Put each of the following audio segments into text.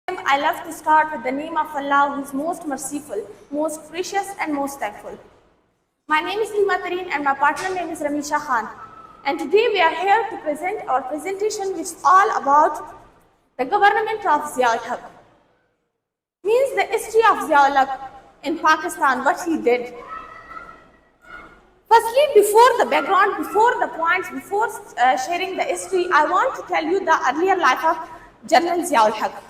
I love to start with the name of Allah who is most merciful, most gracious and most thankful. My name is Lima Tareen and my partner name is Ramisha Khan. And today we are here to present our presentation which is all about the government of Zia ul-Haq. Means the history of Zia ul-Haq in Pakistan, what he did. Firstly, before the background, before the points, before sharing the history, I want to tell you the earlier life of General Zia ul-Haq.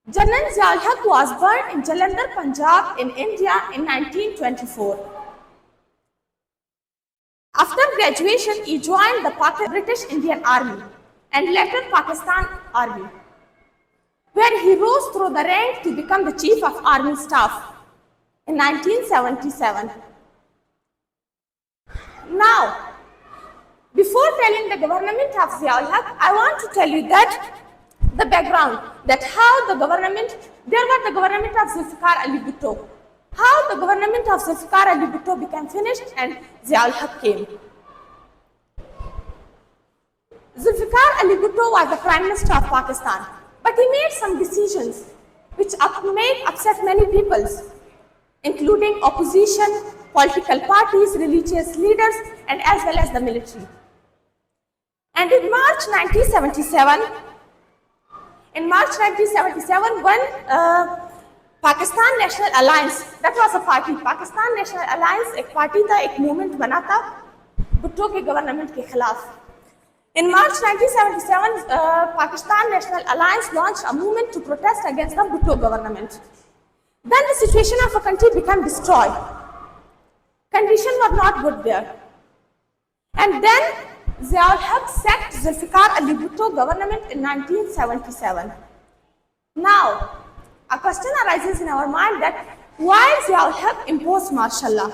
General Zia ul-Haq was born in Jalandhar, Punjab in India in 1924. After graduation, he joined the British Indian Army and later Pakistan Army, where he rose through the rank to become the Chief of Army Staff in 1977. Now, before telling the government of Zia ul-Haq, I want to tell you that the background, that how the government, there was the government of Zulfikar Ali Bhutto. How the government of Zulfikar Ali Bhutto became finished and Zia ul-Haq came. Zulfikar Ali Bhutto was the Prime Minister of Pakistan, but he made some decisions which made upset many peoples, including opposition, political parties, religious leaders, and as well as the military. And in March 1977, when Pakistan National Alliance, that was a party, Pakistan National Alliance एक party था, एक movement बना था भुट्टो के government के खिलाफ. In March 1977, Pakistan National Alliance launched a movement to protest against the Bhutto government. Then the situation of the country became destroyed. Conditions were not good there. And then Zia ul-Haq sacked Zulfikar Ali Bhutto government in 1977. Now, a question arises in our mind that why Zia ul-Haq imposed martial law?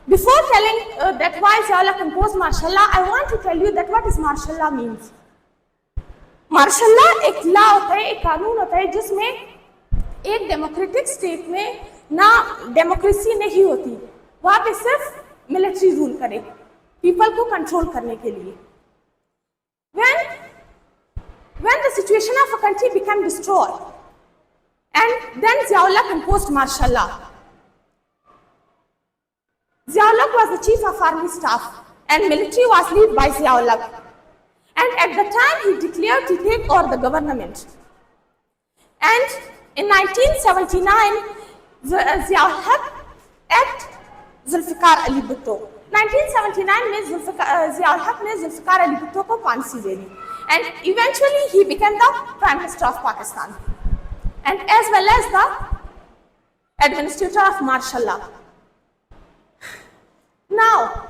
Before telling that why Zia ul-Haq imposed martial law, I want to tell you that what is martial law means. Martial law एक law होता है, एक कानून होता है जिसमें एक democratic state में ना डेमोक्रेसी नहीं होती, वहाँ पे सिर्फ मिलिट्री रूल करे, पीपल को कंट्रोल करने के लिए. When the situation of a country became destroyed, and then Zia ul-Haq imposed martial law. Zia ul-Haq was the Chief of Army Staff and military was led by Zia ul-Haq. And at the time he declared to take over the government. And in 1979, Zia ul-Haq act Zulfikar Ali Bhutto. 1979 में Zia ul-Haq ने Zulfikar Ali Bhutto को फांसी दे दी. And eventually he became the Prime Minister of Pakistan and as well as the administrator of martial law. Now,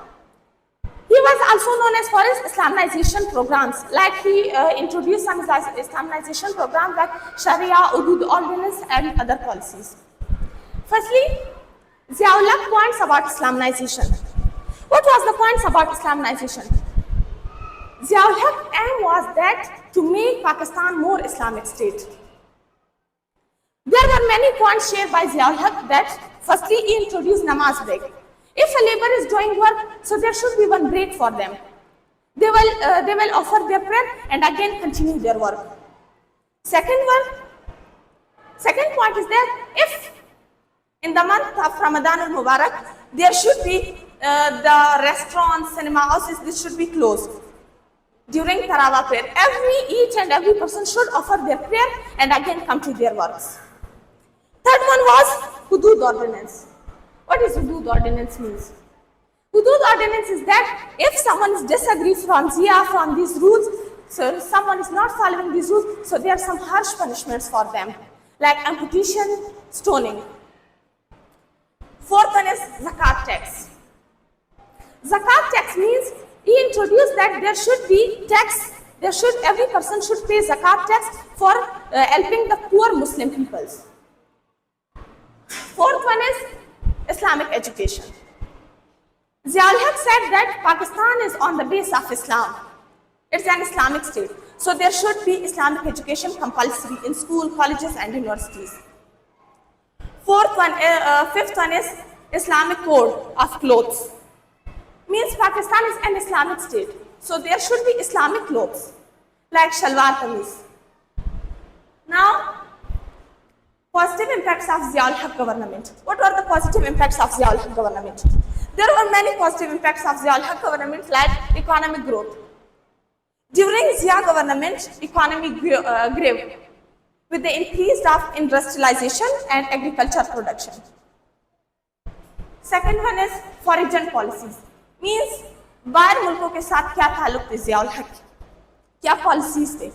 he was also known as for his Islamization programs, like he introduced some Islamization programs like Sharia, Hudud Ordinance and other policies. Firstly, Zia ul-Haq points about Islamization. What was the points about Islamization? Zia ul-Haq's aim was that to make Pakistan more Islamic state. There were many points shared by Zia ul-Haq that firstly he introduced namaz break. If a labor is doing work, so there should be one break for them. They will offer their prayer and again continue their work. Second point is that if in the month of Ramadan al-Mubarak, there should be the restaurants, cinema houses, this should be closed. During Tarawih prayer, each and every person should offer their prayer and again come to their works. Third one was Hudud Ordinance. What is Hudud Ordinance means? Hudud Ordinance is that if someone is disagree from Zia, from these rules, so someone is not following these rules, so there are some harsh punishments for them, like amputation, stoning. Fourth one is Zakat tax. Zakat tax means he introduced that there should be tax, every person should pay Zakat tax for helping the poor Muslim peoples. Fourth one is Islamic education. Zia ul-Haq said that Pakistan is on the base of Islam. It's an Islamic state. So there should be Islamic education compulsory in school, colleges and universities. Fifth one is Islamic code of clothes. Means Pakistan is an Islamic state. So there should be Islamic clothes like shalwar kameez. Now, positive impacts of Ziaul Haq government. What were the positive impacts of Ziaul Haq government? There were many positive impacts of Ziaul Haq government like economic growth. During Zia government, economy grew with the increase of industrialization and agriculture production. Second one is foreign policies. Means बाहर मुल्कों के साथ क्या ताल्लुक थे ज़ियाउल हक के? क्या policies थे?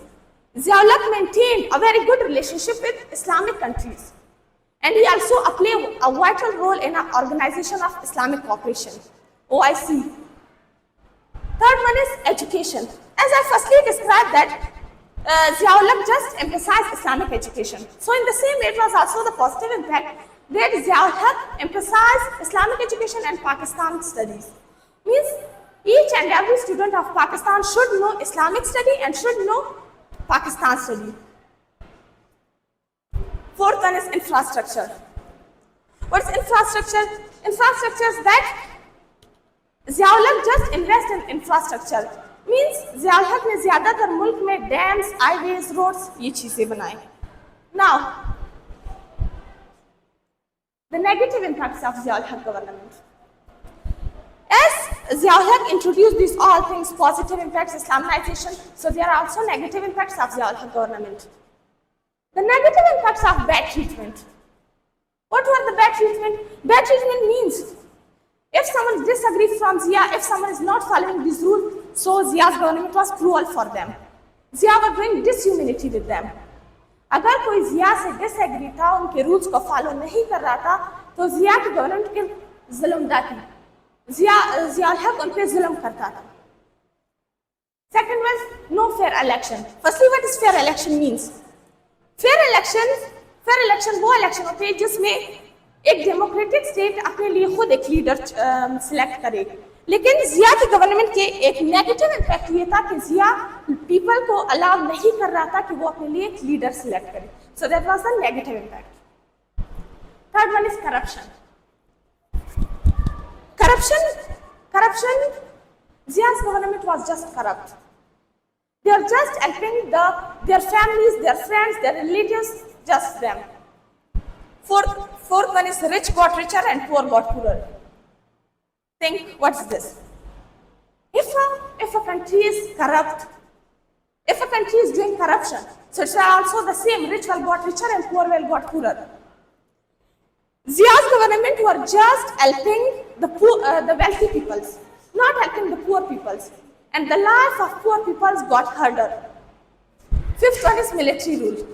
ज़ियाउल हक maintained a very good relationship with Islamic countries, and he also played a vital role in an organization of Islamic cooperation, OIC. Third one is education. As I firstly described that Ziaul Haq just emphasized Islamic education. So in the same way, it was also the positive impact that Ziaul Haq emphasized Islamic education and Pakistan studies. Means each and every student of Pakistan should know Islamic study and should know Pakistan study. Fourth one is infrastructure. What's infrastructure? Infrastructure is that Ziaul Haq just invest in infrastructure. Means Ziaul Haq ने ज़्यादातर मुल्क में dams, highways, roads ये चीजें बनाए. Now, the negative impacts of Ziaul Haq government. As Ziaul Haq introduced these all things, positive impacts, Islamization, so there are also negative impacts of Ziaul Haq government. The negative impacts of bad treatment. What were the bad treatment? Bad treatment means if someone disagrees from Zia, if someone is not following this rule, so Zia's government was cruel for them. Zia was doing dishumanity with them. अगर कोई Zia से disagree था, उनके rules को follow नहीं कर रहा था, तो Zia की government के जुल्म डालती. Ziaul Haq उन पे जुल्म करता था. Second was no fair election. Firstly, what is fair election means? Fair election वो election होते हैं जिसमें एक डेमोक्रेटिक स्टेट अपने लिए खुद एक लीडर सिलेक्ट करे. लेकिन जिया की गवर्नमेंट के एक नेगेटिव इम्पैक्ट ये था कि जिया पीपल को अलाउ नहीं कर रहा था कि वो अपने लिए एक लीडर सिलेक्ट करे. So that was the negative impact. Third one is corruption. Corruption. Zia's government was just corrupt. They are just helping their families, their friends, their relatives, just them. Fourth one is rich got richer and poor got poorer. Think, what's this? If a country is corrupt, if a country is doing corruption, so it's also the same, rich will got richer and poor will got poorer. Zia's government were just helping the wealthy peoples, not helping the poor peoples, and the life of poor peoples got harder. Fifth one is military rule.